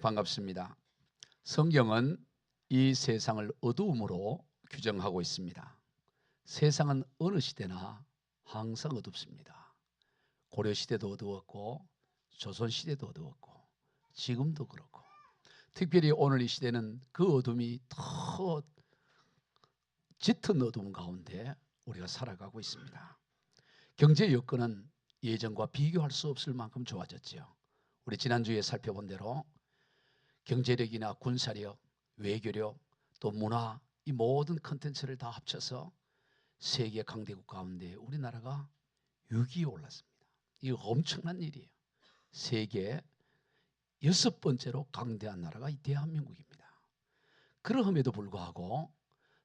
반갑습니다. 성경은 이 세상을 어두움으로 규정하고 있습니다. 세상은 어느 시대나 항상 어둡습니다. 고려시대도 어두웠고 조선시대도 어두웠고 지금도 그렇고, 특별히 오늘 이 시대는 그 어둠이 더 짙은 어두움 가운데 우리가 살아가고 있습니다. 경제 여건은 예전과 비교할 수 없을 만큼 좋아졌지요. 우리 지난주에 살펴본 대로 경제력이나 군사력, 외교력, 또 문화, 이 모든 컨텐츠를 다 합쳐서 세계 강대국 가운데 우리나라가 6위에 올랐습니다. 이거 엄청난 일이에요. 세계 6번째로 강대한 나라가 이 대한민국입니다. 그럼에도 불구하고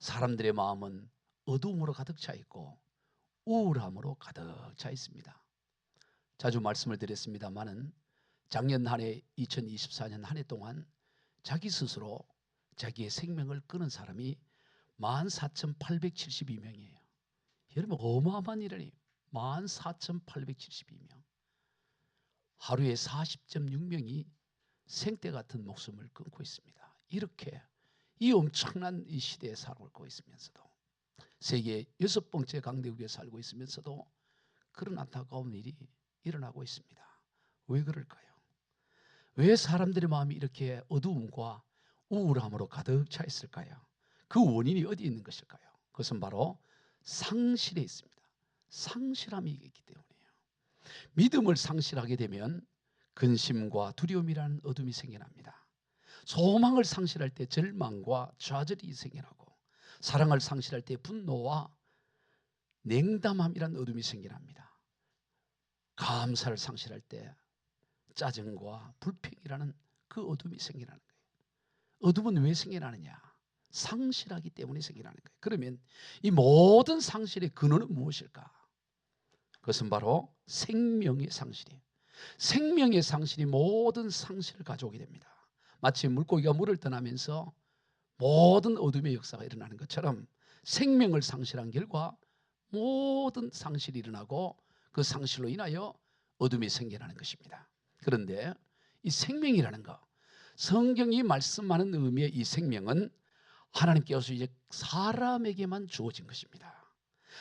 사람들의 마음은 어두움으로 가득 차 있고 우울함으로 가득 차 있습니다. 자주 말씀을 드렸습니다마는 작년 한 해 2024년 한 해 동안 자기 스스로 자기의 생명을 끊은 사람이 14,872명이에요. 여러분 어마어마한 일이에요. 14,872명. 하루에 40.6명이 생떼 같은 목숨을 끊고 있습니다. 이렇게 이 엄청난 이 시대에 살고 있으면서도, 세계 6번째 강대국에 살고 있으면서도 그런 안타까운 일이 일어나고 있습니다. 왜 그럴까요? 왜 사람들의 마음이 이렇게 어두움과 우울함으로 가득 차 있을까요? 그 원인이 어디 있는 것일까요? 그것은 바로 상실에 있습니다. 상실함이 있기 때문이에요. 믿음을 상실하게 되면 근심과 두려움이라는 어둠이 생겨납니다. 소망을 상실할 때 절망과 좌절이 생겨나고, 사랑을 상실할 때 분노와 냉담함이라는 어둠이 생겨납니다. 감사를 상실할 때 짜증과 불평이라는 그 어둠이 생겨나는 거예요. 어둠은 왜 생겨나느냐? 상실하기 때문에 생겨나는 거예요. 그러면 이 모든 상실의 근원은 무엇일까? 그것은 바로 생명의 상실이에요. 생명의 상실이 모든 상실을 가져오게 됩니다. 마치 물고기가 물을 떠나면서 모든 어둠의 역사가 일어나는 것처럼 생명을 상실한 결과 모든 상실이 일어나고 그 상실로 인하여 어둠이 생겨나는 것입니다. 그런데 이 생명이라는 것, 성경이 말씀하는 의미의 이 생명은 하나님께서 이제 사람에게만 주어진 것입니다.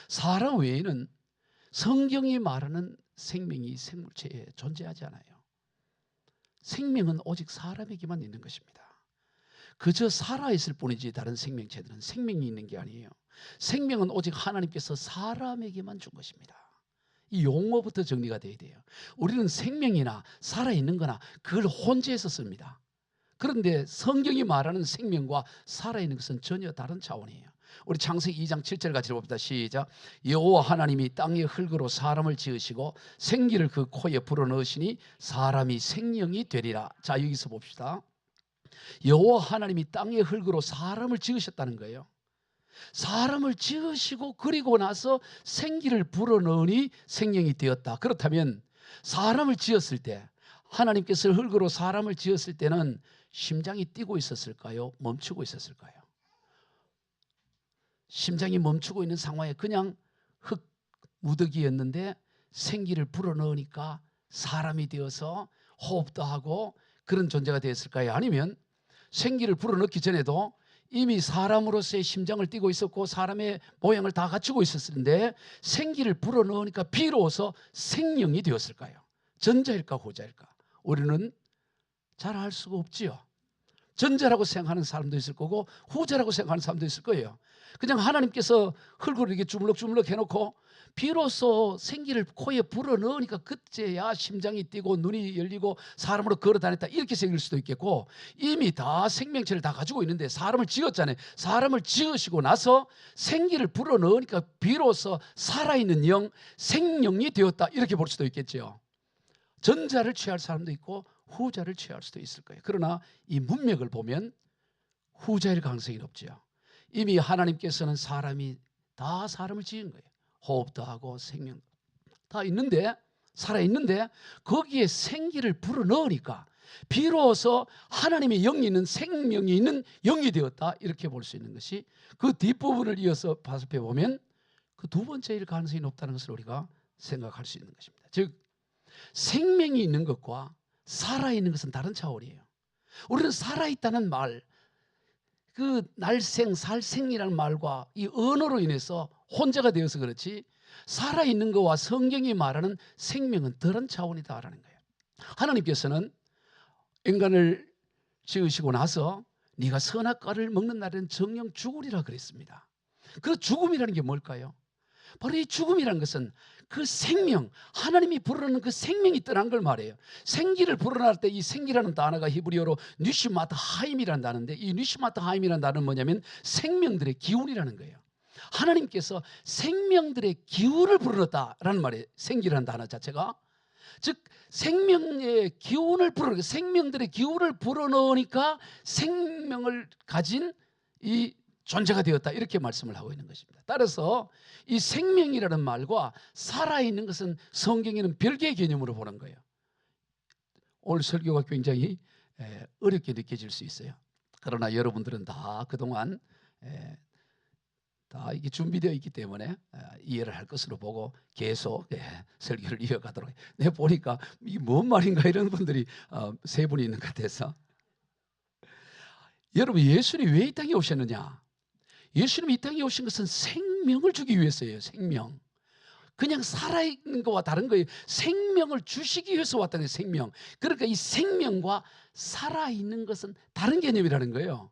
사람 외에는 성경이 말하는 생명이 생물체에 존재하지 않아요. 생명은 오직 사람에게만 있는 것입니다. 그저 살아있을 뿐이지 다른 생명체들은 생명이 있는 게 아니에요. 생명은 오직 하나님께서 사람에게만 준 것입니다. 이 용어부터 정리가 돼야 돼요. 우리는 생명이나 살아있는 거나 그걸 혼재해서 씁니다. 그런데 성경이 말하는 생명과 살아있는 것은 전혀 다른 차원이에요. 우리 창세기 2장 7절 같이 봅시다. 시작. 여호와 하나님이 땅의 흙으로 사람을 지으시고 생기를 그 코에 불어넣으시니 사람이 생명이 되리라. 자, 여기서 봅시다. 여호와 하나님이 땅의 흙으로 사람을 지으셨다는 거예요. 사람을 지으시고 그리고 나서 생기를 불어넣으니 생명이 되었다. 그렇다면 사람을 지었을 때, 하나님께서 흙으로 사람을 지었을 때는 심장이 뛰고 있었을까요? 멈추고 있었을까요? 심장이 멈추고 있는 상황에 그냥 흙 무더기였는데 생기를 불어넣으니까 사람이 되어서 호흡도 하고 그런 존재가 되었을까요? 아니면 생기를 불어넣기 전에도 이미 사람으로서의 심장을 띠고 있었고 사람의 모양을 다 갖추고 있었는데 생기를 불어넣으니까 비로소 생명이 되었을까요? 전자일까 후자일까? 우리는 잘 알 수가 없지요. 전자라고 생각하는 사람도 있을 거고 후자라고 생각하는 사람도 있을 거예요. 그냥 하나님께서 흙으로 이렇게 주물럭주물럭 해놓고 비로소 생기를 코에 불어넣으니까 그때야 심장이 뛰고 눈이 열리고 사람으로 걸어다녔다, 이렇게 생길 수도 있겠고, 이미 다 생명체를 다 가지고 있는데 사람을 지었잖아요. 사람을 지으시고 나서 생기를 불어넣으니까 비로소 살아있는 영, 생명이 되었다, 이렇게 볼 수도 있겠죠. 전자를 취할 사람도 있고 후자를 취할 수도 있을 거예요. 그러나 이 문맥을 보면 후자일 가능성이 높죠. 이미 하나님께서는 사람이 다 사람을 지은 거예요. 호흡도 하고 생명 다 있는데, 살아있는데 거기에 생기를 불어넣으니까 비로소 하나님의 영이 있는, 생명이 있는 영이 되었다, 이렇게 볼 수 있는 것이, 그 뒷부분을 이어서 살펴보면 그 두 번째일 가능성이 높다는 것을 우리가 생각할 수 있는 것입니다. 즉 생명이 있는 것과 살아있는 것은 다른 차원이에요. 우리는 살아있다는 말, 그 날생, 살생이라는 말과 이 언어로 인해서 혼재가 되어서 그렇지, 살아있는 것과 성경이 말하는 생명은 다른 차원이다라는 거예요. 하나님께서는 인간을 지으시고 나서 네가 선악과를 먹는 날에는 정령 죽으리라 그랬습니다. 그 죽음이라는 게 뭘까요? 바로 이 죽음이라는 것은 그 생명, 하나님이 불어넣는 그 생명이 떠난 걸 말해요. 생기를 불어넣을 때 이 생기라는 단어가 히브리어로 뉴시마트 하임이라는 단어인데, 이 뉴시마트 하임이라는 단어는 뭐냐면 생명들의 기운이라는 거예요. 하나님께서 생명들의 기운을 불어넣었다라는 말이에요. 생기라는 단어 자체가. 즉 생명의 기운을 불어넣으니까, 생명들의 기운을 불어넣으니까 생명을 가진 이 존재가 되었다, 이렇게 말씀을 하고 있는 것입니다. 따라서 이 생명이라는 말과 살아있는 것은 성경에는 별개의 개념으로 보는 거예요. 오늘 설교가 굉장히 어렵게 느껴질 수 있어요. 그러나 여러분들은 다 그동안 다 이게 준비되어 있기 때문에 이해를 할 것으로 보고 계속 설교를 이어가도록 해요. 내가 보니까 이게 뭔 말인가 이런 분들이 세 분이 있는 것 같아서. 여러분, 예수님이 왜 이 땅에 오셨느냐? 예수님이 이 땅에 오신 것은 생명을 주기 위해서예요. 생명. 그냥 살아있는 것과 다른 거예요. 생명을 주시기 위해서 왔다는 거예요. 생명. 그러니까 이 생명과 살아있는 것은 다른 개념이라는 거예요.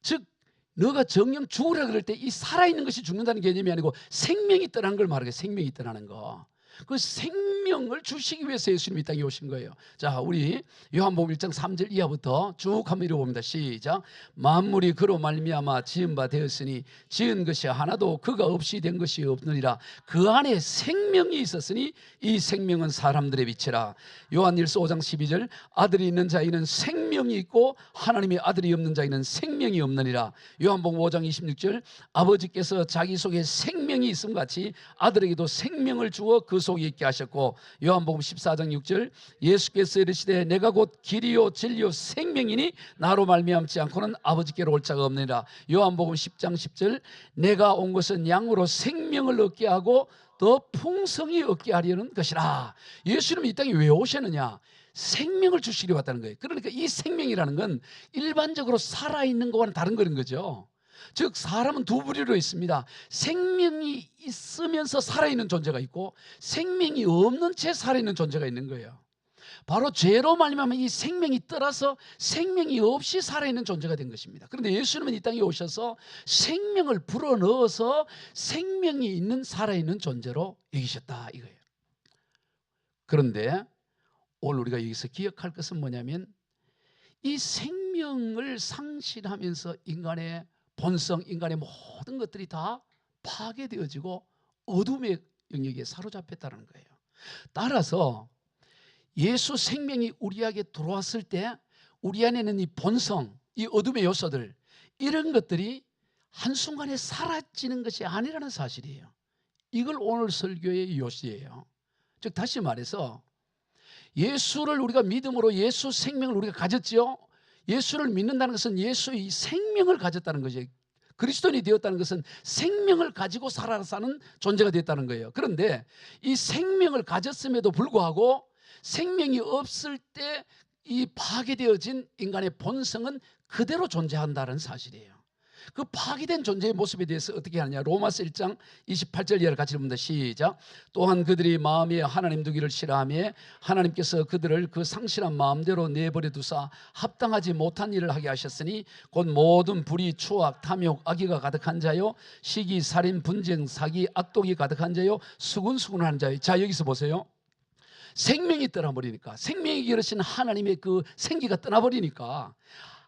즉 너가 정령 죽으라 그럴 때 이 살아있는 것이 죽는다는 개념이 아니고 생명이 떠나는 걸 말하게, 생명이 떠나는 거. 그 생명을 주시기 위해서 예수님이 이 땅에 오신 거예요. 자, 우리 요한복음 1장 3절 이하부터 쭉 한번 읽어봅니다. 시작. 만물이 그로 말미암아 지은 바 되었으니 지은 것이 하나도 그가 없이 된 것이 없느니라. 그 안에 생명이 있었으니 이 생명은 사람들의 빛이라. 요한일서 5장 12절. 아들이 있는 자에는 생명이 있고 하나님의 아들이 없는 자에는 생명이 없느니라. 요한복음 5장 26절. 아버지께서 자기 속에 생명이 있음 같이 아들에게도 생명을 주어 그 속에 있게 하셨고, 요한복음 14장 6절. 예수께서 이르시되 내가 곧 길이요 진리요 생명이니 나로 말미암지 않고는 아버지께로 올 자가 없느니라. 요한복음 10장 10절. 내가 온 것은 양으로 생명을 얻게 하고 더 풍성히 얻게 하려는 것이라. 예수님이 이 땅에 왜 오셨느냐? 생명을 주시려 왔다는 거예요. 그러니까 이 생명이라는 건 일반적으로 살아있는 거와는 다른 거는 거죠. 즉 사람은 두 부류로 있습니다. 생명이 있으면서 살아있는 존재가 있고 생명이 없는 채 살아있는 존재가 있는 거예요. 바로 죄로 말미암아 이 생명이 떠나서 생명이 없이 살아있는 존재가 된 것입니다. 그런데 예수님은 이 땅에 오셔서 생명을 불어넣어서 생명이 있는 살아있는 존재로 여기셨다 이거예요. 그런데 오늘 우리가 여기서 기억할 것은 뭐냐면, 이 생명을 상실하면서 인간의 본성, 인간의 모든 것들이 다 파괴되어지고 어둠의 영역에 사로잡혔다는 거예요. 따라서 예수 생명이 우리에게 들어왔을 때 우리 안에는 이 본성, 이 어둠의 요소들, 이런 것들이 한순간에 사라지는 것이 아니라는 사실이에요. 이걸 오늘 설교의 요시예요. 즉 다시 말해서 예수를 우리가 믿음으로 예수 생명을 우리가 가졌지요. 예수를 믿는다는 것은 예수의 생명을 가졌다는 거죠. 그리스도인이 되었다는 것은 생명을 가지고 살아사는 존재가 됐다는 거예요. 그런데 이 생명을 가졌음에도 불구하고 생명이 없을 때 이 파괴되어진 인간의 본성은 그대로 존재한다는 사실이에요. 그 파괴된 존재의 모습에 대해서 어떻게 하느냐? 로마서 1장 28절 이하를 같이 읽습니다. 시작. 또한 그들이 마음에 하나님 두기를 싫어하며 하나님께서 그들을 그 상실한 마음대로 내버려 두사 합당하지 못한 일을 하게 하셨으니 곧 모든 불의, 추악, 탐욕, 악의가 가득한 자요 시기, 살인, 분쟁, 사기, 악독이 가득한 자요 수군수군한 자요. 자, 여기서 보세요. 생명이 떠나버리니까, 생명이 이르신 하나님의 그 생기가 떠나버리니까,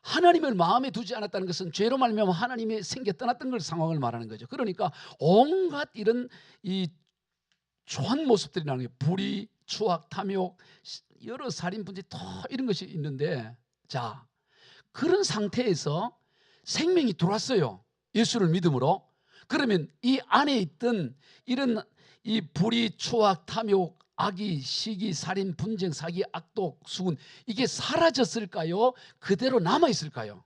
하나님을 마음에 두지 않았다는 것은 죄로 말미암아 하나님의 생기가 떠났던 걸 상황을 말하는 거죠. 그러니까 온갖 이런 이 초한 모습들이 나오는 거예요. 불의, 추악, 탐욕, 여러 살인, 분쟁 다 이런 것이 있는데, 자, 그런 상태에서 생명이 들어왔어요. 예수를 믿음으로. 그러면 이 안에 있던 이런 이 불의, 추악, 탐욕, 악의, 시기, 살인, 분쟁, 사기, 악독, 수군, 이게 사라졌을까요? 그대로 남아있을까요?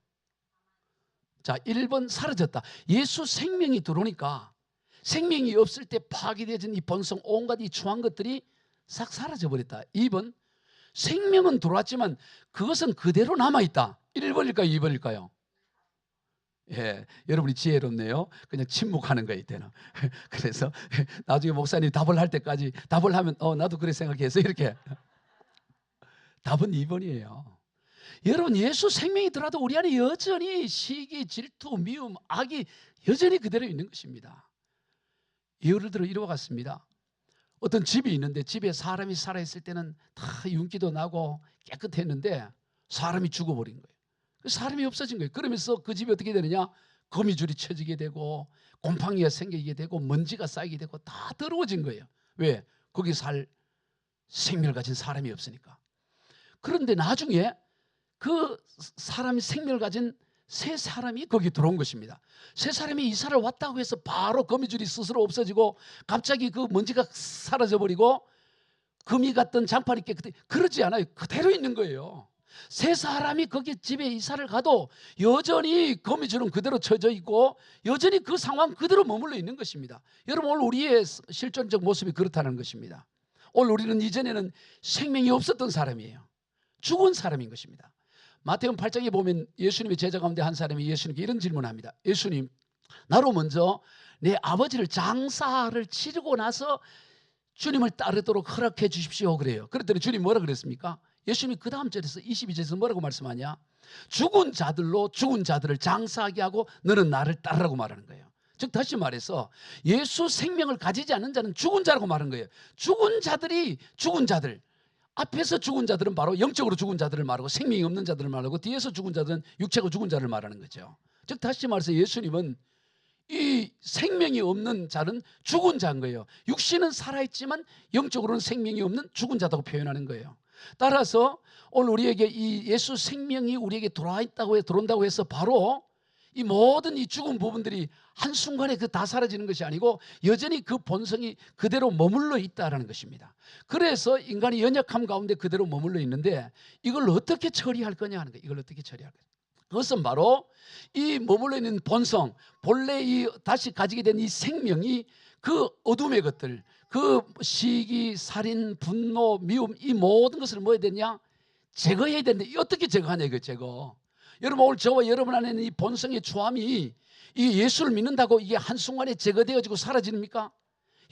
자, 1번 사라졌다. 예수 생명이 들어오니까 생명이 없을 때 파괴되어진 이 본성, 온갖 이 추한 것들이 싹 사라져버렸다. 2번 생명은 들어왔지만 그것은 그대로 남아있다. 1번일까요? 2번일까요? 예, 여러분이 지혜롭네요. 그냥 침묵하는 거예요, 이때는. 그래서 나중에 목사님 답을 할 때까지 답을 하면 나도 그래 생각해서 이렇게. 답은 2번이에요. 여러분, 예수 생명이 들어도 우리 안에 여전히 시기, 질투, 미움, 악이 여전히 그대로 있는 것입니다. 예를 들어 이와 같습니다. 어떤 집이 있는데 집에 사람이 살아있을 때는 다 윤기도 나고 깨끗했는데 사람이 죽어버린 거예요. 사람이 없어진 거예요. 그러면서 그 집이 어떻게 되느냐? 거미줄이 쳐지게 되고 곰팡이가 생기게 되고 먼지가 쌓이게 되고 다 더러워진 거예요. 왜? 거기 살 생명을 가진 사람이 없으니까. 그런데 나중에 그 사람이 생명을 가진 새 사람이 거기 들어온 것입니다. 새 사람이 이사를 왔다고 해서 바로 거미줄이 스스로 없어지고 갑자기 그 먼지가 사라져버리고 금이 갔던 장판이 깨끗해, 그러지 않아요. 그대로 있는 거예요. 새 사람이 거기 집에 이사를 가도 여전히 거미줄은 그대로 쳐져 있고 여전히 그 상황 그대로 머물러 있는 것입니다. 여러분, 오늘 우리의 실존적 모습이 그렇다는 것입니다. 오늘 우리는 이전에는 생명이 없었던 사람이에요. 죽은 사람인 것입니다. 마태복음 8장에 보면 예수님의 제자 가운데 한 사람이 예수님께 이런 질문을 합니다. 예수님, 나로 먼저 내 아버지를 장사를 치르고 나서 주님을 따르도록 허락해 주십시오 그래요. 그랬더니 주님 뭐라 그랬습니까? 예수님이 그 다음 절에서 22절에서 뭐라고 말씀하냐? 죽은 자들로 죽은 자들을 장사하게 하고 너는 나를 따르라고 말하는 거예요. 즉 다시 말해서 예수 생명을 가지지 않는 자는 죽은 자라고 말하는 거예요. 죽은 자들이 죽은 자들, 앞에서 죽은 자들은 바로 영적으로 죽은 자들을 말하고 생명이 없는 자들을 말하고 뒤에서 죽은 자들은 육체가 죽은 자를 말하는 거죠. 즉 다시 말해서 예수님은 이 생명이 없는 자는 죽은 자인 거예요. 육신은 살아있지만 영적으로는 생명이 없는 죽은 자라고 표현하는 거예요. 따라서 오늘 우리에게 이 예수 생명이 우리에게 들어온다고 해서 바로 이 모든 이 죽은 부분들이 한순간에 그 다 사라지는 것이 아니고 여전히 그 본성이 그대로 머물러 있다는 것입니다. 그래서 인간이 연약함 가운데 그대로 머물러 있는데 이걸 어떻게 처리할 거냐 하는 거예요. 이걸 어떻게 처리할 거냐. 그것은 바로 이 머물러 있는 본성, 본래 이 다시 가지게 된 이 생명이 그 어둠의 것들, 그 시기, 살인, 분노, 미움, 이 모든 것을 뭐 해야 되냐? 제거해야 되는데 어떻게 제거하냐 이거 제거. 여러분, 오늘 저와 여러분 안에는 이 본성의 추함이 이 예수를 믿는다고 이게 한순간에 제거되어지고 사라집니까?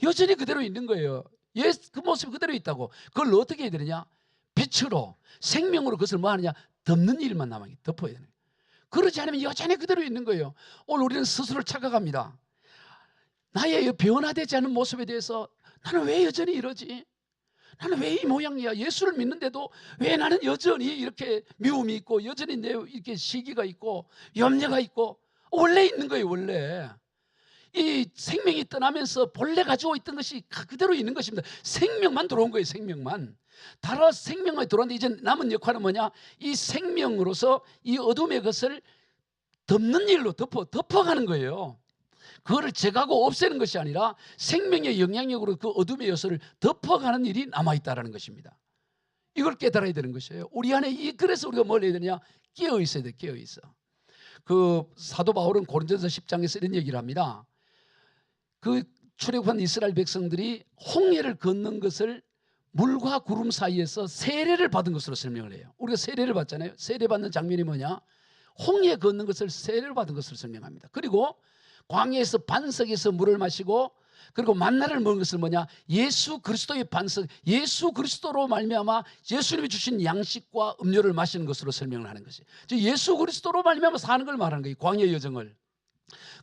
여전히 그대로 있는 거예요. 그 모습이 그대로 있다고. 그걸 어떻게 해야 되느냐? 빛으로, 생명으로 그것을 뭐 하느냐? 덮는 일만 남아요. 덮어야 되는 거예요. 그러지 않으면 여전히 그대로 있는 거예요. 오늘 우리는 스스로를 착각합니다. 나의 변화되지 않은 모습에 대해서 나는 왜 여전히 이러지? 나는 왜 이 모양이야? 예수를 믿는데도 왜 나는 여전히 이렇게 미움이 있고 여전히 내 이렇게 시기가 있고 염려가 있고 원래 있는 거예요. 원래 이 생명이 떠나면서 본래 가지고 있던 것이 그대로 있는 것입니다. 생명만 들어온 거예요. 생명만. 따라 생명만 들어왔는데 이제 남은 역할은 뭐냐? 이 생명으로서 이 어둠의 것을 덮는 일로 덮어가는 거예요. 그거를 제거하고 없애는 것이 아니라 생명의 영향력으로 그 어둠의 요소를 덮어가는 일이 남아있다는 것입니다. 이걸 깨달아야 되는 것이에요. 우리 안에 그래서 우리가 뭘 해야 되냐? 깨어 있어야 돼. 깨어 있어. 그 사도 바울은 고린도전서 10장에서 이런 얘기를 합니다. 그 출애굽한 이스라엘 백성들이 홍해를 걷는 것을 물과 구름 사이에서 세례를 받은 것으로 설명을 해요. 우리가 세례를 받잖아요. 세례 받는 장면이 뭐냐? 홍해 걷는 것을 세례를 받은 것으로 설명합니다. 그리고 광야에서 반석에서 물을 마시고 그리고 만나를 먹은 것은 뭐냐? 예수 그리스도의 반석, 예수 그리스도로 말미암아 예수님이 주신 양식과 음료를 마시는 것으로 설명을 하는 것이. 즉 예수 그리스도로 말미암아 사는 걸 말하는 거예요. 광야 여정을.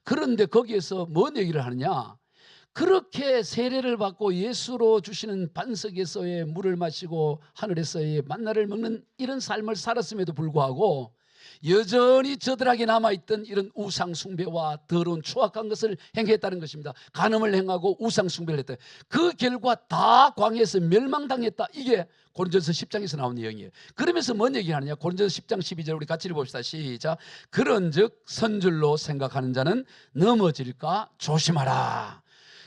그런데 거기에서 뭔 얘기를 하느냐? 그렇게 세례를 받고 예수로 주시는 반석에서의 물을 마시고 하늘에서의 만나를 먹는 이런 삶을 살았음에도 불구하고 여전히 저들에게 남아있던 이런 우상숭배와 더러운 추악한 것을 행했다는 것입니다. 간음을 행하고 우상숭배를 했다. 그 결과 다 광야에서 멸망당했다. 이게 고린도전서 10장에서 나온 내용이에요. 그러면서 뭔 얘기를 하느냐? 고린도전서 10장 12절 우리 같이 읽어봅시다. 시작. 그런즉 선줄로 생각하는 자는 넘어질까 조심하라.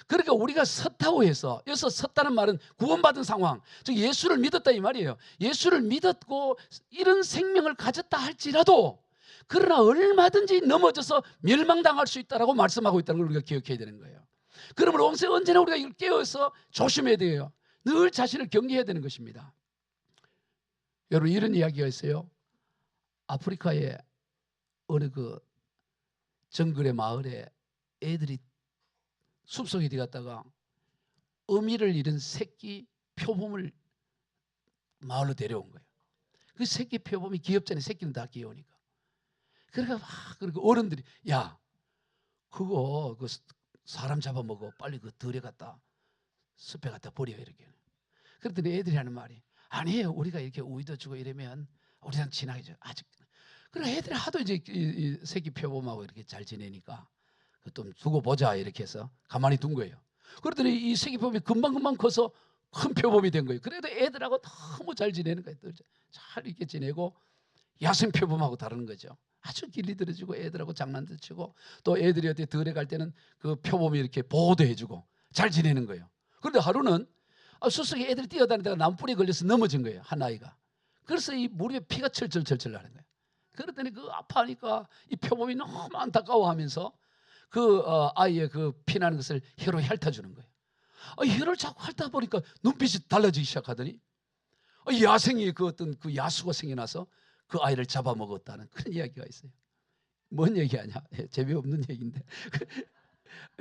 그러니까 우리가 섰다고 해서, 여기서 섰다는 말은 구원받은 상황, 즉 예수를 믿었다 이 말이에요. 예수를 믿었고 이런 생명을 가졌다 할지라도 그러나 얼마든지 넘어져서 멸망당할 수 있다라고 말씀하고 있다는 걸 우리가 기억해야 되는 거예요. 그러므로 언제나 우리가 이걸 깨어서 조심해야 돼요. 늘 자신을 경계해야 되는 것입니다. 여러분 이런 이야기가 있어요. 아프리카의 어느 그 정글의 마을에 애들이 숲속에 들어갔다가 어미를 잃은 새끼 표범을 마을로 데려온 거예요. 그 새끼 표범이 귀엽잖아요. 새끼는 다 귀여우니까. 그러니까 막 그리고 어른들이 야 그거 그 사람 잡아먹어 빨리 그 들에 갖다 숲에 갖다 버려 이렇게. 그랬더니 애들이 하는 말이 아니에요. 우리가 이렇게 우유도 주고 이러면 우리랑 친하게 아직. 그래 애들이 하도 이제 이 새끼 표범하고 이렇게 잘 지내니까 좀 두고 보자 이렇게 해서 가만히 둔 거예요. 그랬더니 이 새끼 표범이 금방금방 커서 큰 표범이 된 거예요. 그래도 애들하고 너무 잘 지내는 거예요. 잘 이렇게 지내고 야생 표범하고 다른 거죠. 아주 길리 들어주고 애들하고 장난도 치고 또 애들이 어디 들에 갈 때는 그 표범이 이렇게 보호도 해주고 잘 지내는 거예요. 그런데 하루는 숲속에 애들이 뛰어다니다가 나무뿌리에 걸려서 넘어진 거예요. 한 아이가. 그래서 이 무릎에 피가 철철철철 나는 거예요. 그랬더니 그 아파하니까 이 표범이 너무 안타까워하면서 그 아이의 그 피나는 것을 혀로 핥아주는 거예요. 혀를 자꾸 핥아 보니까 눈빛이 달라지기 시작하더니 야생이 그 어떤 그 야수가 생겨나서 그 아이를 잡아먹었다는 그런 이야기가 있어요. 뭔 얘기하냐? 재미없는 얘기인데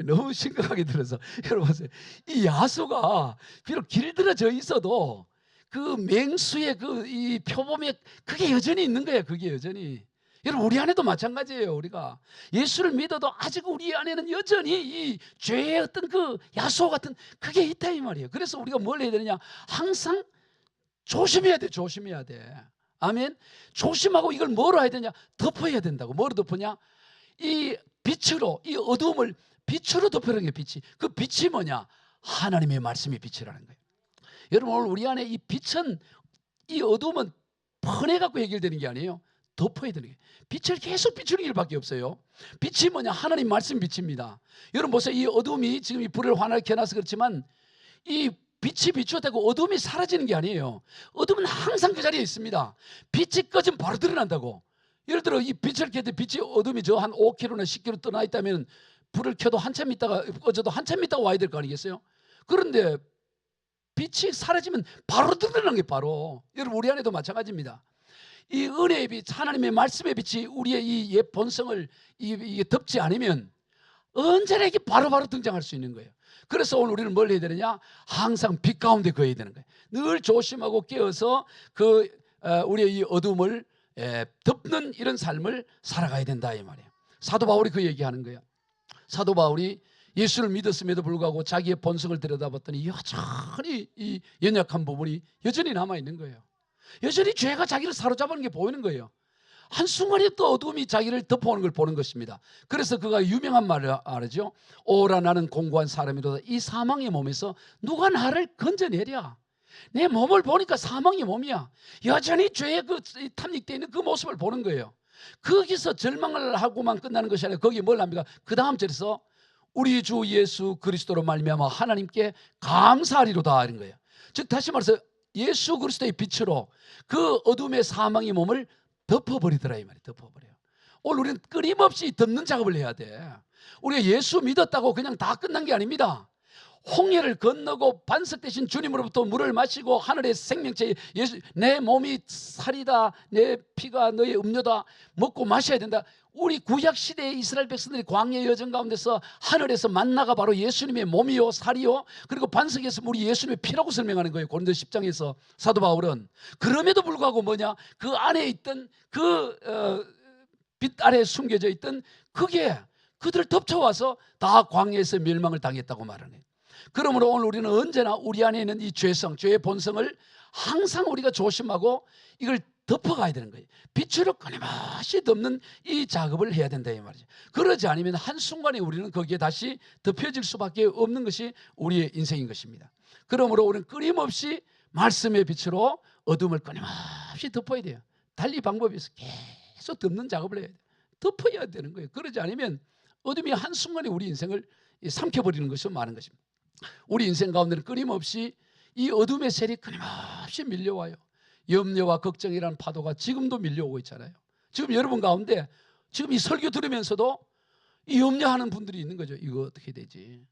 너무 심각하게 들어서 여러분 보세요. 이 야수가 비록 길들여져 있어도 그 맹수의 그 이 표범에 그게 여전히 있는 거예요. 그게 여전히. 여러분 우리 안에도 마찬가지예요. 우리가 예수를 믿어도 아직 우리 안에는 여전히 이 죄의 어떤 그 야수 같은 그게 있다 이 말이에요. 그래서 우리가 뭘 해야 되느냐? 항상 조심해야 돼. 조심해야 돼. 아멘. 조심하고 이걸 뭐로 해야 되냐? 덮어야 된다고. 뭐로 덮으냐? 이 빛으로 이 어두움을 빛으로 덮으라는 게 빛이. 그 빛이 뭐냐? 하나님의 말씀이 빛이라는 거예요. 여러분 오늘 우리 안에 이 빛은 이 어두움은 퍼내 갖고 해결되는 게 아니에요. 덮어야 되는 게. 빛을 계속 비추는 일밖에 없어요. 빛이 뭐냐? 하나님 말씀 빛입니다. 여러분 보세요. 이 어둠이 지금 이 불을 환하게 켜놔서 그렇지만 이 빛이 비추었다고 어둠이 사라지는 게 아니에요. 어둠은 항상 그 자리에 있습니다. 빛이 꺼지면 바로 드러난다고. 예를 들어 이 빛을 켤 때 빛이 어둠이 저 한 5km나 10km 떠나 있다면 불을 켜도 한참 있다가 꺼져도 한참 있다가 와야 될 거 아니겠어요? 그런데 빛이 사라지면 바로 드러나는 게 바로. 여러분 우리 안에도 마찬가지입니다. 이 은혜의 빛, 하나님의 말씀의 빛이 우리의 이 옛 본성을 이게 덮지 않으면 언제나 이게 바로바로 등장할 수 있는 거예요. 그래서 오늘 우리는 뭘 해야 되느냐? 항상 빛 가운데 거해야 되는 거예요. 늘 조심하고 깨어서 그 우리의 이 어둠을 덮는 이런 삶을 살아가야 된다 이 말이에요. 사도 바울이 그 얘기하는 거예요. 사도 바울이 예수를 믿었음에도 불구하고 자기의 본성을 들여다봤더니 여전히 이 연약한 부분이 여전히 남아있는 거예요. 여전히 죄가 자기를 사로잡는 게 보이는 거예요. 한순간에 또 어둠이 자기를 덮어오는 걸 보는 것입니다. 그래서 그가 유명한 말을 알죠. 오라 나는 공고한 사람이로다. 이 사망의 몸에서 누가 나를 건져내랴. 내 몸을 보니까 사망의 몸이야. 여전히 죄에 그 탐닉되어 있는 그 모습을 보는 거예요. 거기서 절망을 하고만 끝나는 것이 아니라 거기에 뭘 합니까? 그 다음 절에서 우리 주 예수 그리스도로 말미암아 하나님께 감사하리로다 이런 거예요. 즉 다시 말해서 예수 그리스도의 빛으로 그 어둠의 사망의 몸을 덮어버리더라 이 말이에요. 덮어버려요. 오늘 우리는 끊임없이 덮는 작업을 해야 돼. 우리가 예수 믿었다고 그냥 다 끝난 게 아닙니다. 홍해를 건너고 반석 대신 주님으로부터 물을 마시고 하늘의 생명체 예수, 내 몸이 살이다, 내 피가 너의 음료다, 먹고 마셔야 된다. 우리 구약시대의 이스라엘 백성들이 광야 여정 가운데서 하늘에서 만나가 바로 예수님의 몸이요 살이요 그리고 반석에서 우리 예수님의 피라고 설명하는 거예요. 고린도 10장에서 사도 바울은. 그럼에도 불구하고 뭐냐? 그 안에 있던 그 빛 아래에 숨겨져 있던 그게 그들을 덮쳐와서 다 광야에서 멸망을 당했다고 말하는 거예요. 그러므로 오늘 우리는 언제나 우리 안에 있는 이 죄성, 죄의 본성을 항상 우리가 조심하고 이걸 덮어가야 되는 거예요. 빛으로 끊임없이 덮는 이 작업을 해야 된다 이 말이죠. 그러지 않으면 한순간에 우리는 거기에 다시 덮여질 수밖에 없는 것이 우리의 인생인 것입니다. 그러므로 우리는 끊임없이 말씀의 빛으로 어둠을 끊임없이 덮어야 돼요. 달리 방법이 있어요. 계속 덮는 작업을 해야 돼요. 덮어야 되는 거예요. 그러지 않으면 어둠이 한순간에 우리 인생을 삼켜버리는 것이 많은 것입니다. 우리 인생 가운데는 끊임없이 이 어둠의 셀이 끊임없이 밀려와요. 염려와 걱정이라는 파도가 지금도 밀려오고 있잖아요. 지금 여러분 가운데 지금 이 설교 들으면서도 이 염려하는 분들이 있는 거죠. 이거 어떻게 되지?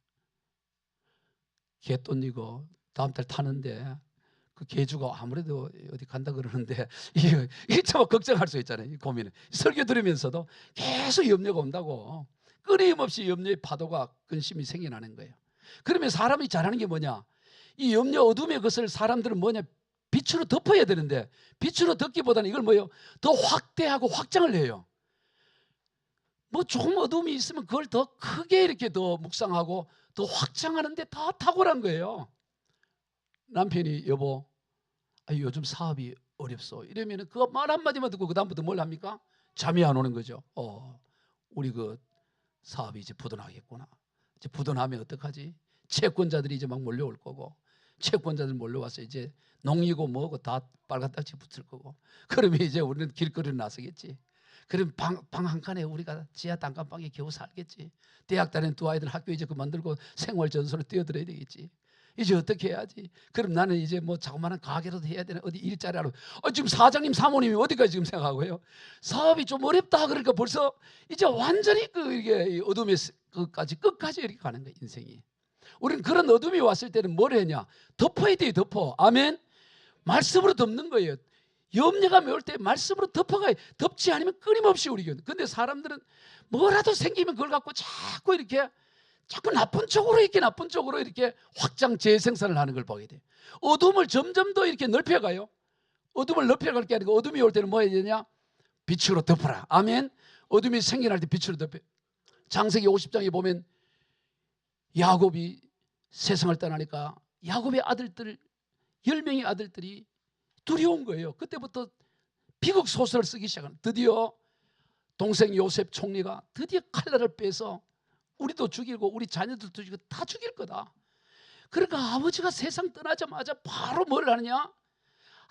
개돈 이거 다음 달 타는데 그 개주가 아무래도 어디 간다 그러는데 이게 참 걱정할 수 있잖아요. 이 고민을 설교 들으면서도 계속 염려가 온다고. 끊임없이 염려의 파도가 근심이 생겨나는 거예요. 그러면 사람이 잘하는 게 뭐냐? 이 염려 어둠의 것을 사람들은 뭐냐? 빛으로 덮어야 되는데 빛으로 덮기보다는 이걸 뭐예요? 더 확대하고 확장을 해요. 뭐 조금 어둠이 있으면 그걸 더 크게 이렇게 더 묵상하고 더 확장하는데 다 탁월한 거예요. 남편이 여보 요즘 사업이 어렵소 이러면 그 말 한마디만 듣고 그 다음부터 뭘 합니까? 잠이 안 오는 거죠. 우리 그 사업이 이제 부도나겠구나. 이제 부도나면 어떡하지? 채권자들이 이제 막 몰려올 거고 채권자들 몰려와서 이제 농이고 뭐고 다 빨간 딱지 붙을 거고 그러면 이제 우리는 길거리로 나서겠지. 그럼 방 한 칸에 우리가 지하 단칸방에 겨우 살겠지. 대학 다니는 두 아이들 학교 이제 그만들고 생활 전선으로 뛰어들어야 되겠지. 이제 어떻게 해야지? 그럼 나는 이제 뭐 자그마한 가게라도 해야 되나? 어디 일자리 하러 지금 사장님 사모님이 어디까지 지금 생각하고 해요? 사업이 좀 어렵다 그러니까 벌써 이제 완전히 이게 어둠의 끝까지 이렇게 가는 거예요. 인생이. 우리는 그런 어둠이 왔을 때는 뭘 했냐? 덮어야 돼요. 덮어. 아멘. 말씀으로 덮는 거예요. 염려가 메울 때 말씀으로 덮어가요. 덮지 않으면 끊임없이 우리 견뎌. 근데 사람들은 뭐라도 생기면 그걸 갖고 자꾸 나쁜 쪽으로 이렇게 확장 재생산을 하는 걸 보게 돼요. 어둠을 점점 더 이렇게 넓혀가요. 어둠을 넓혀갈 게 아니고 어둠이 올 때는 뭐 해야 되냐? 빛으로 덮어라. 아멘. 어둠이 생겨날 때 빛으로 덮여. 창세기 50장에 보면 야곱이 세상을 떠나니까 야곱의 아들들 10명의 아들들이 두려운 거예요. 그때부터 비극 소설을 쓰기 시작한. 드디어 동생 요셉 총리가 드디어 칼날을 빼서 우리도 죽이고 우리 자녀들도 죽이고 다 죽일 거다. 그러니까 아버지가 세상 떠나자마자 바로 뭘 하느냐?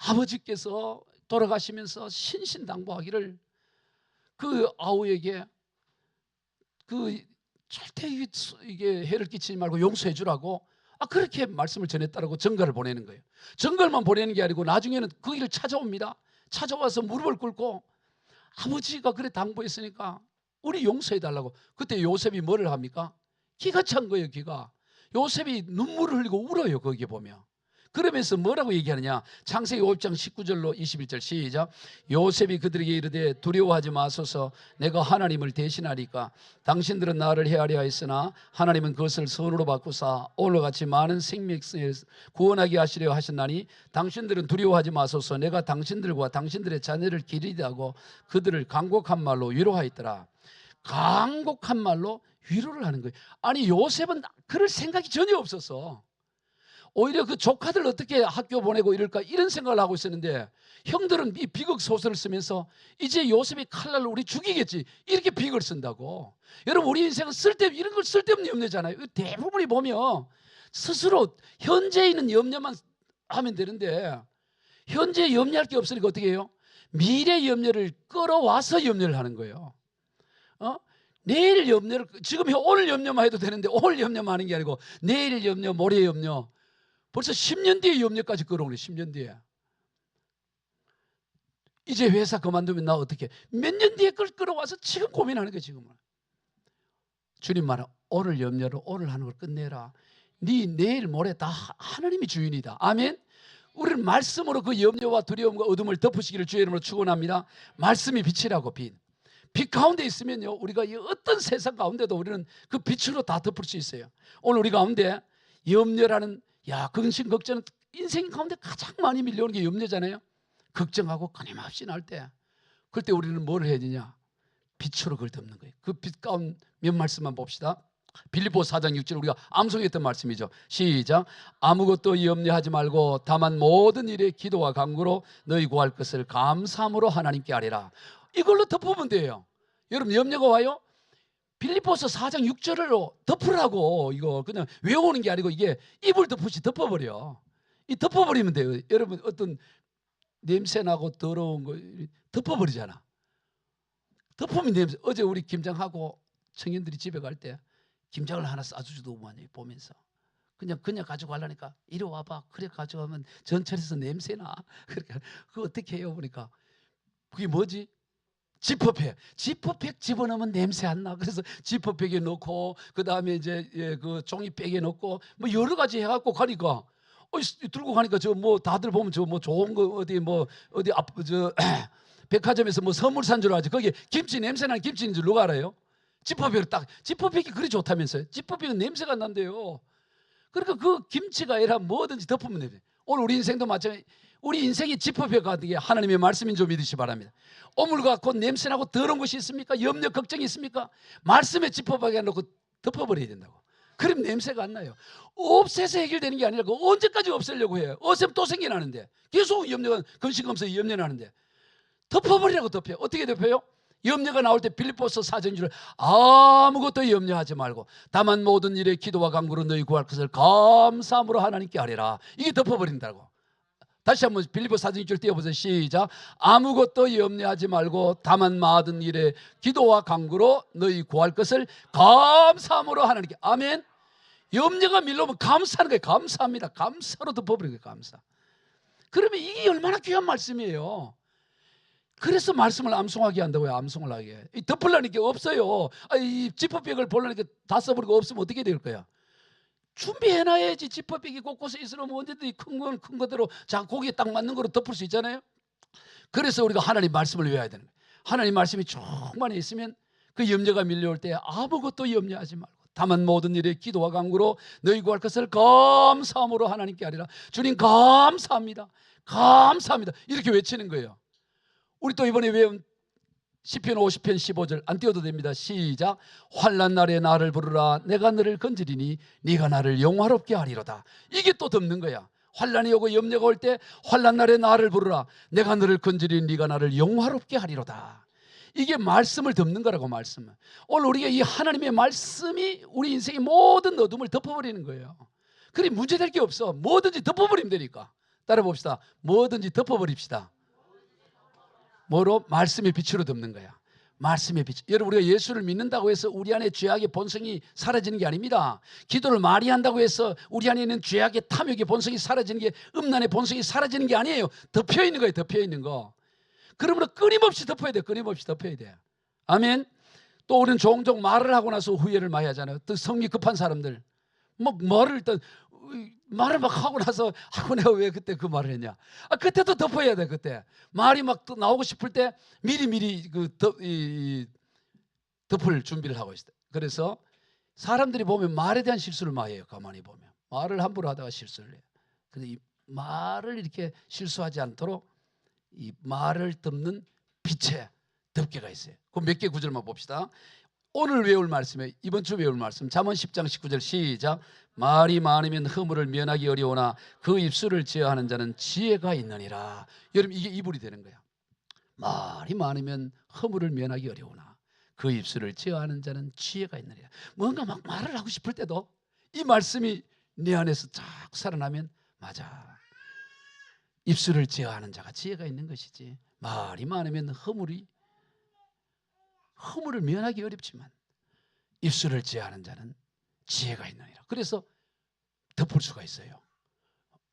아버지께서 돌아가시면서 신신당부하기를 그 아우에게 절대 이게 해를 끼치지 말고 용서해 주라고 그렇게 말씀을 전했다라고 전가를 보내는 거예요. 전가만 보내는 게 아니고 나중에는 그 일을 찾아옵니다. 찾아와서 무릎을 꿇고 아버지가 그래 당부했으니까 우리 용서해 달라고. 그때 요셉이 뭐를 합니까? 기가 찬 거예요. 기가. 요셉이 눈물을 흘리고 울어요. 거기에 보면. 그러면서 뭐라고 얘기하느냐? 창세기 5장 19절로 21절 시작. 요셉이 그들에게 이르되 두려워하지 마소서 내가 하나님을 대신하리까. 당신들은 나를 헤아려 하였으나 하나님은 그것을 선으로 바꾸사 오늘과 같이 많은 생명을 구원하게 하시려 하셨나니 당신들은 두려워하지 마소서 내가 당신들과 당신들의 자녀를 기리다 하고 그들을 간곡한 말로 위로하였더라. 간곡한 말로 위로를 하는 거예요. 아니 요셉은 그럴 생각이 전혀 없었어. 오히려 그 조카들 어떻게 학교 보내고 이럴까 이런 생각을 하고 있었는데 형들은 이 비극 소설을 쓰면서 이제 요셉이 칼날로 우리 죽이겠지 이렇게 비극을 쓴다고. 여러분 우리 인생은 이런 걸 쓸데없는 염려잖아요. 대부분이 보면 스스로 현재에 있는 염려만 하면 되는데 현재 염려할 게 없으니까 어떻게 해요? 미래 염려를 끌어와서 염려를 하는 거예요. 내일 염려를 지금 오늘 염려만 해도 되는데 오늘 염려만 하는 게 아니고 내일 염려 모레 염려 벌써 10년 뒤에 염려까지 끌어오네. 10년 뒤에. 이제 회사 그만두면 나 어떻게 몇 년 뒤에 그걸 끌어와서 지금 고민하는 거예요. 지금은. 주님 말은 오늘 염려로 오늘 하는 걸 끝내라. 네 내일 모레 다 하나님이 주인이다. 아멘. 우리는 말씀으로 그 염려와 두려움과 어둠을 덮으시기를 주의 이름으로 축원합니다. 말씀이 빛이라고. 빛 가운데 있으면요 우리가 이 어떤 세상 가운데도 우리는 그 빛으로 다 덮을 수 있어요. 오늘 우리 가운데 염려라는 근심 걱정은 인생 가운데 가장 많이 밀려오는 게 염려잖아요. 걱정하고 끊임없이 날 때 그럴 때 우리는 뭘 해야 되냐? 빛으로 그걸 덮는 거예요. 그 빛 가운데 몇 말씀만 봅시다. 빌립보서 4장 6절 우리가 암송했던 말씀이죠. 시작. 아무것도 염려하지 말고 다만 모든 일에 기도와 간구로 너희 구할 것을 감사함으로 하나님께 아뢰라. 이걸로 덮으면 돼요. 여러분 염려가 와요? 빌립보서 4장 6절로 덮으라고. 이거 그냥 외우는 게 아니고 이게 입을 덮듯이 덮어버려. 이 덮어버리면 돼요. 여러분 어떤 냄새나고 더러운 거 덮어버리잖아. 덮으면 냄새. 어제 우리 김장하고 청년들이 집에 갈 때 김장을 하나 싸주지도 못하니 보면서 그냥 가지고 가려니까 이리 와봐. 그래 가져가면 전철에서 냄새나. 그러니까 그거 어떻게 해요? 보니까 그게 뭐지? 지퍼백 집어넣으면 냄새 안 나. 그래서 지퍼백에 넣고 그 다음에 이제 그 종이백에 넣고 뭐 여러 가지 해갖고 가니까 들고 가니까 저 뭐 다들 보면 저 뭐 좋은 거 어디 뭐 어디 앞 저 백화점에서 뭐 선물 산 줄 알지. 거기에 김치 냄새나는 김치인 줄 누가 알아요? 지퍼백을 딱 지퍼백이 그리 좋다면서요. 지퍼백은 냄새가 난대요. 그러니까 그 김치가 아니라 뭐든지 덮으면 돼요. 오늘 우리 인생도 마찬가지. 우리 인생이 지퍼백 같은 게 하나님의 말씀인 줄 믿으시기 바랍니다. 오물과 곧 냄새나고 더러운 것이 있습니까? 염려 걱정이 있습니까? 말씀에 지퍼백에 놓고 덮어버려야 된다고. 그럼 냄새가 안 나요. 없애서 해결되는 게 아니라 언제까지 없애려고 해요? 없애면 또 생겨나는데 계속 염려가 근심검사 염려나는데 덮어버리라고 덮여요. 어떻게 덮여요? 염려가 나올 때 빌립보서 4장 6절 아무것도 염려하지 말고 다만 모든 일에 기도와 간구로 너희 구할 것을 감사함으로 하나님께 아뢰라. 이게 덮어버린다고. 다시 한번 빌립보 4장 6절 띄워보세요. 시작. 아무것도 염려하지 말고 다만 모든 일에 기도와 간구로 너희 구할 것을 감사함으로 하나님께. 아멘. 염려가 밀려오면 감사하는 거예요. 감사합니다. 감사로 덮어버리는 거예요. 감사. 그러면 이게 얼마나 귀한 말씀이에요. 그래서 말씀을 암송하게 한다고요. 암송을 하게. 덮으려니까 없어요. 이 지퍼백을 보려니까 다 써버리고 없으면 어떻게 될 거야? 준비해놔야지. 지퍼백이 곳곳에 있으면 언제든지 큰 건 큰 거대로 자 거기에 딱 맞는 거로 덮을 수 있잖아요. 그래서 우리가 하나님 말씀을 외워야 되는 거예요. 하나님 말씀이 충만히 있으면 그 염려가 밀려올 때 아무것도 염려하지 말고 다만 모든 일에 기도와 간구로 너희 구할 것을 감사함으로 하나님께 하리라. 주님 감사합니다. 감사합니다. 이렇게 외치는 거예요. 우리 또 이번에 외운 시편 50편 15절 안 띄워도 됩니다. 시작. 환난 날에 나를 부르라. 내가 너를 건지리니 네가 나를 영화롭게 하리로다. 이게 또 덮는 거야. 환난이 오고 염려가 올 때 환난 날에 나를 부르라. 내가 너를 건지리니 네가 나를 영화롭게 하리로다. 이게 말씀을 덮는 거라고. 말씀은 오늘 우리가 이 하나님의 말씀이 우리 인생의 모든 어둠을 덮어버리는 거예요. 그래 문제될 게 없어. 뭐든지 덮어버리면 되니까. 따라 봅시다. 뭐든지 덮어버립시다. 뭐로? 말씀의 빛으로 덮는 거야. 말씀의 빛. 여러분 우리가 예수를 믿는다고 해서 우리 안에 죄악의 본성이 사라지는 게 아닙니다. 기도를 많이 한다고 해서 우리 안에 있는 죄악의 탐욕의 본성이 사라지는 게 음란의 본성이 사라지는 게 아니에요. 덮여 있는 거예요. 덮여 있는 거. 그러므로 끊임없이 덮어야 돼. 끊임없이 덮어야 돼. 아멘. 또 우리는 종종 말을 하고 나서 후회를 많이 하잖아요. 또 성미 급한 사람들 말을 일단 말을 막 하고 나서 내가 왜 그때 그 말을 했냐. 그때도 덮어야 돼. 그때 말이 막 또 나오고 싶을 때 미리 덮을 준비를 하고 있어요. 그래서 사람들이 보면 말에 대한 실수를 많이 해요. 가만히 보면 말을 함부로 하다가 실수를 해요. 그래서 이 말을 이렇게 실수하지 않도록 이 말을 덮는 빛에 덮개가 있어요. 그 몇 개 구절만 봅시다. 오늘 외울 말씀에 이번 주 외울 말씀 잠언 10장 19절 시작. 말이 많으면 허물을 면하기 어려우나 그 입술을 제어하는 자는 지혜가 있느니라. 여러분 이게 이불이 되는 거야. 말이 많으면 허물을 면하기 어려우나 그 입술을 제어하는 자는 지혜가 있느니라. 뭔가 막 말을 하고 싶을 때도 이 말씀이 내 안에서 자꾸 살아나면 맞아. 입술을 제어하는 자가 지혜가 있는 것이지. 말이 많으면 허물을 면하기 어렵지만 입술을 제어하는 자는 지혜가 있느니라. 그래서 덮을 수가 있어요.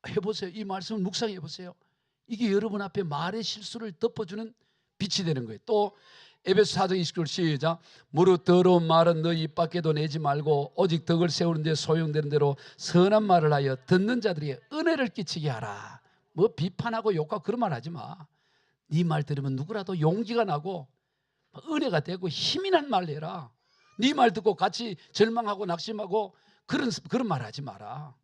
해보세요. 이 말씀을 묵상해 보세요. 이게 여러분 앞에 말의 실수를 덮어주는 빛이 되는 거예요. 또 에베소 4장 29절 시작. 무릇 더러운 말은 너희 입 밖에도 내지 말고 오직 덕을 세우는 데 소용되는 대로 선한 말을 하여 듣는 자들에게 은혜를 끼치게 하라. 뭐 비판하고 욕하고 그런 말 하지 마. 네 말 들으면 누구라도 용기가 나고 은혜가 되고 힘이 난 말 해라. 네 말 듣고 같이 절망하고 낙심하고 그런 말 하지 마라.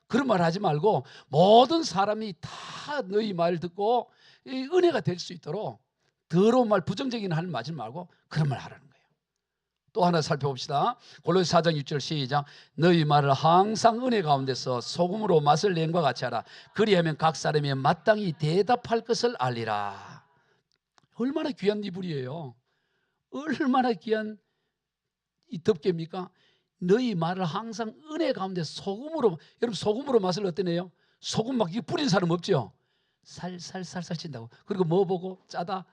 그런 말 하지 말고 모든 사람이 다 너희 말 듣고 은혜가 될 수 있도록 더러운 말 부정적인 말 하지 말고 그런 말 하라는 거예요. 또 하나 살펴봅시다. 골로새 4장 6절 시작. 너희 말을 항상 은혜 가운데서 소금으로 맛을 낸 것 같이 하라. 그리하면 각 사람이 마땅히 대답할 것을 알리라. 얼마나 귀한 이불이에요. 얼마나 귀한 이 덮개입니까? 너희 말을 항상 은혜 가운데 소금으로. 여러분 소금으로 맛을 어떠네요? 소금 막 뿌린 사람 없죠? 살살살살 친다고. 그리고 뭐 보고 짜다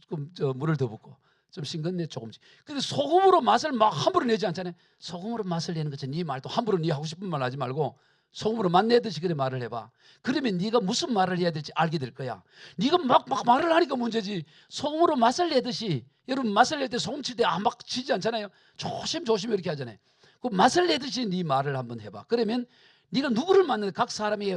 조금 물을 더 붓고 좀 싱겁네 조금씩. 근데 소금으로 맛을 막 함부로 내지 않잖아요. 소금으로 맛을 내는 거지. 네 말도 함부로 네 하고 싶은 말 하지 말고 소금으로 맛 내듯이 그래 말을 해봐. 그러면 네가 무슨 말을 해야 될지 알게 될 거야. 네가 막 말을 하니까 문제지. 소금으로 맛을 내듯이. 여러분 맛을 낼 때 소금 칠 때 막 치지 않잖아요. 조심 이렇게 하잖아요. 그 맛을 내듯이 네 말을 한번 해봐. 그러면 네가 누구를 만나든 각 사람이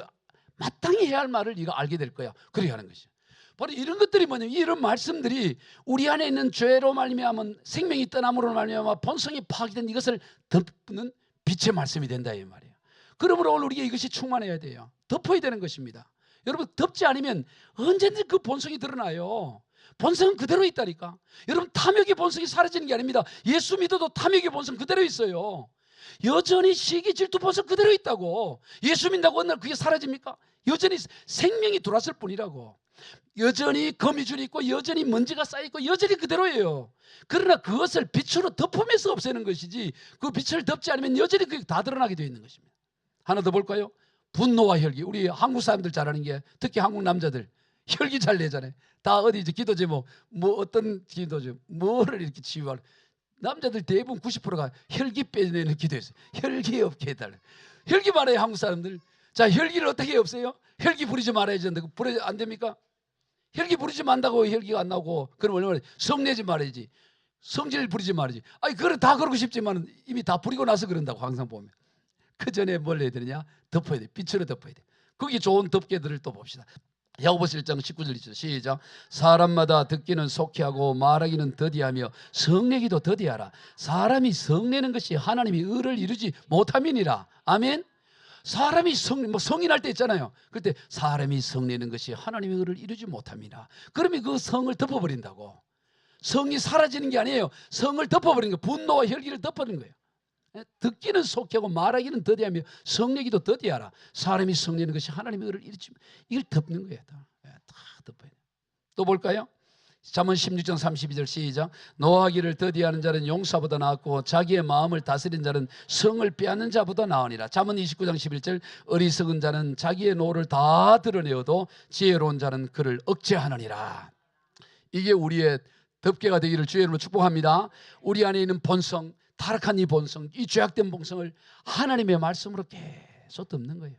마땅히 해야 할 말을 네가 알게 될 거야. 그렇게 하는 것이죠. 바로 이런 것들이 뭐냐면 이런 말씀들이 우리 안에 있는 죄로 말미암은 생명이 떠남으로 말미암아 본성이 파괴된 이것을 덮는 빛의 말씀이 된다 이 말이에요. 그러므로 오늘 우리가 이것이 충만해야 돼요. 덮어야 되는 것입니다. 여러분 덮지 않으면 언제든지 그 본성이 드러나요. 본성은 그대로 있다니까. 여러분 탐욕의 본성이 사라지는 게 아닙니다. 예수 믿어도 탐욕의 본성 그대로 있어요. 여전히 시기 질투 본성 그대로 있다고. 예수 믿는다고 어느 날 그게 사라집니까? 여전히 생명이 돌았을 뿐이라고. 여전히 거미줄이 있고 여전히 먼지가 쌓여있고 여전히 그대로예요. 그러나 그것을 빛으로 덮으면서 없애는 것이지 그 빛을 덮지 않으면 여전히 그게 다 드러나게 되어 있는 것입니다. 하나 더 볼까요? 분노와 혈기. 우리 한국 사람들 잘하는 게 특히 한국 남자들 혈기 잘 내잖아요. 다 어디 이제 기도 제목 뭐 어떤 기도 제목 뭐를 이렇게 치유할 남자들 대부분 90%가 혈기 빼내는 기도였어요. 혈기 없게 해달라. 혈기 말아요 한국 사람들. 자 혈기를 어떻게 없애요? 혈기 부리지 말아야지 되는데 부리 안 됩니까? 혈기 부리지 말다고 혈기가 안 나오고 그럼 얼마나 성내지 말아야지. 성질 부리지 말아야지. 아니 그걸 다 그러고 싶지만 이미 다 부리고 나서 그런다고 항상 보면. 그 전에 뭘 해야 되느냐? 덮어야 돼. 빛으로 덮어야 돼. 거기 좋은 덮개들을 또 봅시다. 야고보서 1장 19절 있죠. 시작. 사람마다 듣기는 속히하고 말하기는 더디하며 성내기도 더디하라. 사람이 성내는 것이 하나님이 의를 이루지 못함이니라. 아멘. 사람이 성인할 때 있잖아요. 그때 사람이 성내는 것이 하나님의 의를 이루지 못함이라. 그러면 그 성을 덮어버린다고. 성이 사라지는 게 아니에요. 성을 덮어버리는 거예요. 분노와 혈기를 덮어버리는 거예요. 듣기는 속히하고 말하기는 더디하며 성내기도 더디하라. 사람이 성내는 것이 하나님의 의를 이루지 이걸 덮는 거예요. 다 덮어야 돼요. 또 볼까요? 잠언 16장 32절 시작. 노하기를 더디하는 자는 용사보다 낫고 자기의 마음을 다스린 자는 성을 빼앗는 자보다 나으니라. 잠언 29장 11절 어리석은 자는 자기의 노를 다 드러내어도 지혜로운 자는 그를 억제하느니라. 이게 우리의 덮개가 되기를 주의 이름으로 축복합니다. 우리 안에 있는 본성, 타락한 이 본성, 이 죄악된 본성을 하나님의 말씀으로 계속 덮는 거예요.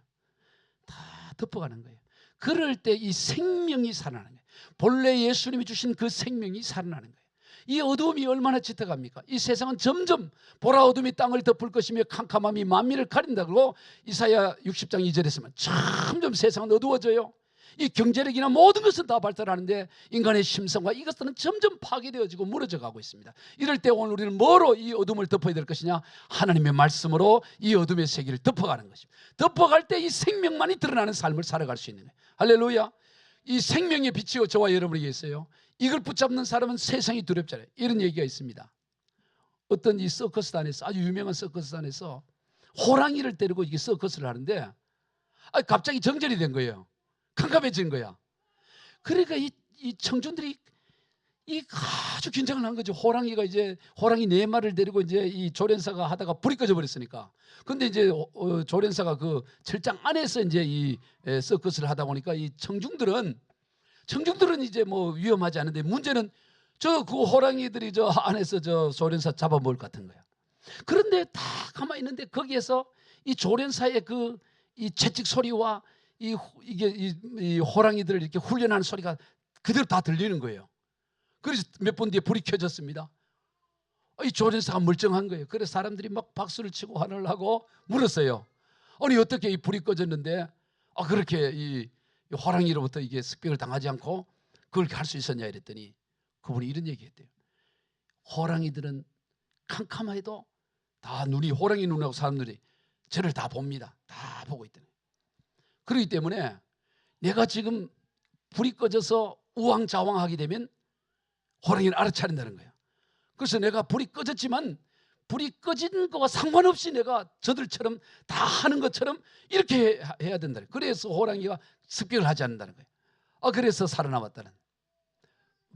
다 덮어가는 거예요. 그럴 때 이 생명이 살아나는 거예요. 본래 예수님이 주신 그 생명이 살아나는 거예요. 이 어두움이 얼마나 짙어갑니까? 이 세상은 점점 보라 어둠이 땅을 덮을 것이며 캄캄함이 만민을 가린다고 이사야 60장 2절에서만 점점 세상은 어두워져요. 이 경제력이나 모든 것은 다 발달하는데 인간의 심성과 이것들은 점점 파괴되어지고 무너져 가고 있습니다. 이럴 때 오늘 우리는 뭐로 이 어둠을 덮어야 될 것이냐? 하나님의 말씀으로 이 어둠의 세계를 덮어가는 것입니다. 덮어갈 때 이 생명만이 드러나는 삶을 살아갈 수 있는 거예요. 할렐루야. 이 생명의 빛이 저와 여러분에게 있어요. 이걸 붙잡는 사람은 세상이 두렵잖아요. 이런 얘기가 있습니다. 어떤 이 서커스단에서 아주 유명한 서커스단에서 호랑이를 데리고 이게 서커스를 하는데 갑자기 정전이 된 거예요. 캄캄해진 거야. 그러니까 이 청중들이 아주 긴장을 한 거죠. 호랑이가 이제 호랑이 4마리를 데리고 이제 이 조련사가 하다가 불이 꺼져 버렸으니까. 근데 이제 조련사가 그 철장 안에서 이제 이 서커스를 하다 보니까 이 청중들은 이제 뭐 위험하지 않은데 문제는 그 호랑이들이 저 안에서 저 조련사 잡아먹을 것 같은 거야. 그런데 다 가만히 있는데 거기에서 이 조련사의 그 이 채찍 소리와 이 호랑이들을 이렇게 훈련하는 소리가 그대로 다 들리는 거예요. 그래서 몇 분 뒤에 불이 켜졌습니다. 이 조련사가 멀쩡한 거예요. 그래서 사람들이 막 박수를 치고 환호를 하고 물었어요. 아니 어떻게 이 불이 꺼졌는데 그렇게 이 호랑이로부터 이게 습격을 당하지 않고 그걸 할 수 있었냐 이랬더니 그분이 이런 얘기했대요. 호랑이들은 캄캄해도 다 눈이 호랑이 눈하고 사람들이 저를 다 봅니다. 다 보고 있더니. 그렇기 때문에 내가 지금 불이 꺼져서 우왕좌왕하게 되면 호랑이는 알아차린다는 거예요. 그래서 내가 불이 꺼졌지만 불이 꺼진 거와 상관없이 내가 저들처럼 다 하는 것처럼 이렇게 해야 된다. 그래서 호랑이가 습격을 하지 않는다는 거예요. 그래서 살아남았다는.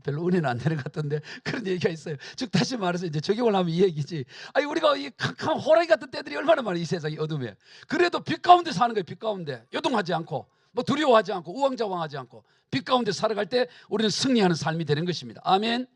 별로 은혜는 안 되는 것 같던데 그런 얘기가 있어요. 즉 다시 말해서 이제 적용을 하면 이 얘기지. 우리가 이 캄캄한 호랑이 같은 때들이 얼마나 많아 이 세상이 어둠에. 그래도 빛 가운데 사는 거예요. 빛 가운데 요동하지 않고 뭐 두려워하지 않고 우왕좌왕하지 않고 빛 가운데 살아갈 때 우리는 승리하는 삶이 되는 것입니다. 아멘.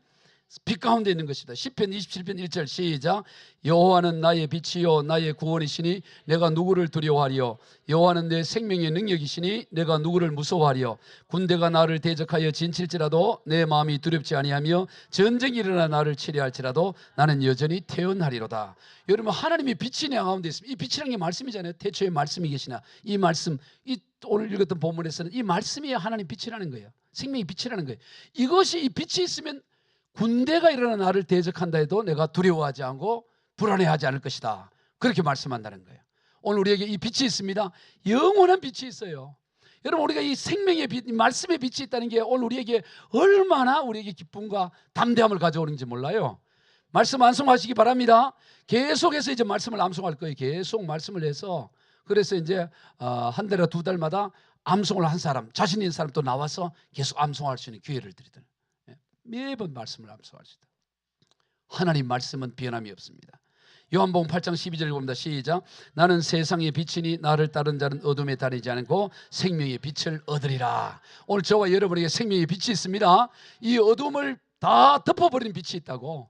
빛 가운데 있는 것이다. 시편 27편 1절 시작. 여호와는 나의 빛이요 나의 구원이시니 내가 누구를 두려워하리요. 여호와는 내 생명의 능력이시니 내가 누구를 무서워하리요. 군대가 나를 대적하여 진칠지라도 내 마음이 두렵지 아니하며 전쟁이 일어나 나를 치려할지라도 나는 여전히 태어나리로다. 여러분, 하나님의 빛이 내 가운데 있습니다. 이 빛이라는 게 말씀이잖아요. 태초에 말씀이 계시나. 이 말씀, 이 오늘 읽었던 본문에서는 이 말씀이 하나님 빛이라는 거예요. 생명의 빛이라는 거예요. 이것이, 이 빛이 있으면 군대가 일어나 나를 대적한다 해도 내가 두려워하지 않고 불안해하지 않을 것이다. 그렇게 말씀한다는 거예요. 오늘 우리에게 이 빛이 있습니다. 영원한 빛이 있어요. 여러분, 우리가 이 생명의 빛, 이 말씀의 빛이 있다는 게 오늘 우리에게 얼마나 우리에게 기쁨과 담대함을 가져오는지 몰라요. 말씀 암송하시기 바랍니다. 계속해서 이제 말씀을 암송할 거예요. 계속 말씀을 해서, 그래서 이제 한 달이나 두 달마다 암송을 한 사람, 자신 있는 사람 또 나와서 계속 암송할 수 있는 기회를 드리더라고요. 매번 말씀을 암송할 수 있다. 하나님 말씀은 변함이 없습니다. 요한복음 8장 12절 봅니다. 시작. 나는 세상의 빛이니 나를 따른 자는 어둠에 다니지 않고 생명의 빛을 얻으리라. 오늘 저와 여러분에게 생명의 빛이 있습니다. 이 어둠을 다 덮어버리는 빛이 있다고.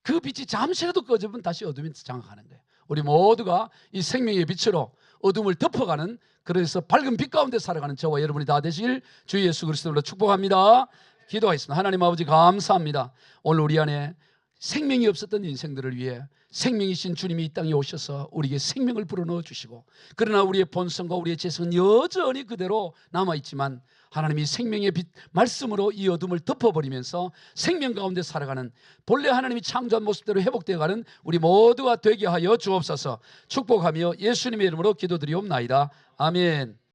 그 빛이 잠시라도 꺼지면 다시 어둠이 장악하는 거예요. 우리 모두가 이 생명의 빛으로 어둠을 덮어가는, 그래서 밝은 빛 가운데 살아가는 저와 여러분이 다 되시길 주 예수 그리스도로 축복합니다. 기도하겠습니다. 하나님 아버지, 감사합니다. 오늘 우리 안에 생명이 없었던 인생들을 위해 생명이신 주님이 이 땅에 오셔서 우리에게 생명을 불어넣어 주시고, 그러나 우리의 본성과 우리의 죄성은 여전히 그대로 남아있지만 하나님이 생명의 빛 말씀으로 이 어둠을 덮어버리면서 생명 가운데 살아가는, 본래 하나님이 창조한 모습대로 회복되어가는 우리 모두가 되게 하여 주옵소서. 축복하며 예수님의 이름으로 기도드리옵나이다. 아멘.